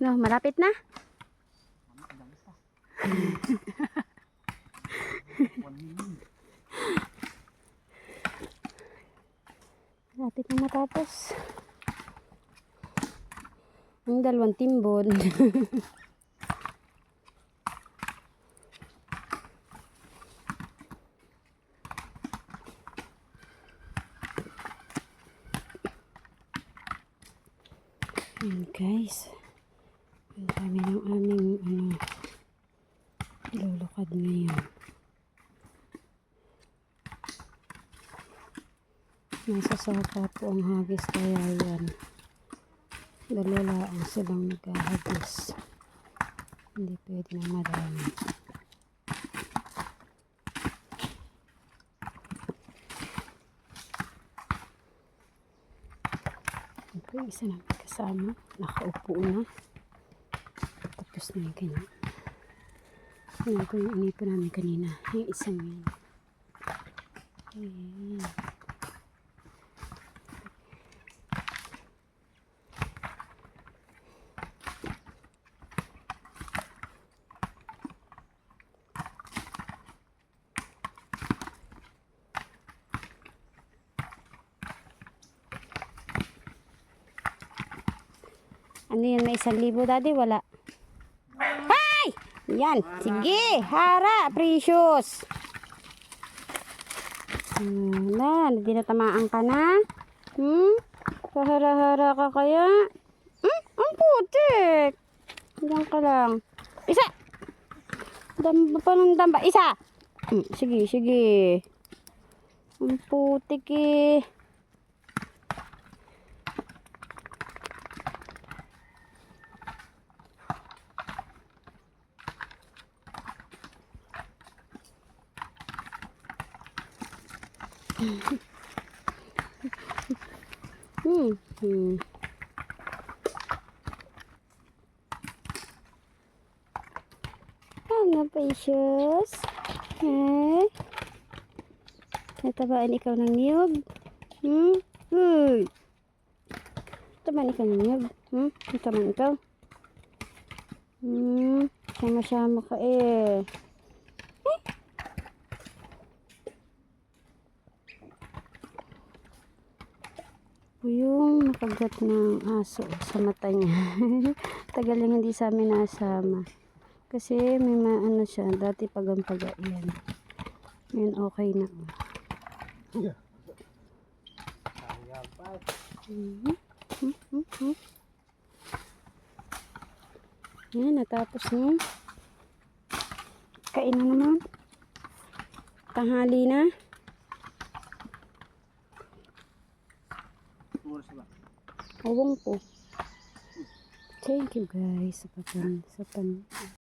No, malapit na. Malapit na matapos. Ang dalawang timbon. Guys, ang dami ng aming lulukad ngayon. Nasa sapa po ang hagis, kaya yan, dalalaan silang nagkahagis, hindi pwede na madami. Ito yung isa namin kasama, nakaupo na, tapos na yung kanya. Yan ko yung inipo namin kanina, yung isang yun. Ayan. Ano yun, may 1,000 daddy? Wala. Ay! Yan, sige, hara, precious. Na, hindi na tamaan ka na? Kahara-hara ka kaya? Ang putik. Diyan ka lang. Isa! Damba pa ng damba. Isa! Sige, sige. Ang putik eh. Ano, precious? Natabaan ikaw ng niyog? Uy! Natabaan ikaw ng niyog? Natabaan ikaw? Sama-sama ka eh. Yung nakagat ng aso sa mata niya. Tagal lang hindi sa amin nasama. Kasi may maano siya, dati pagampaga yan. Ngayon okay na. Yan, natapos na. Kain na naman. Tanghali na. Awang po. Thank you guys sa pan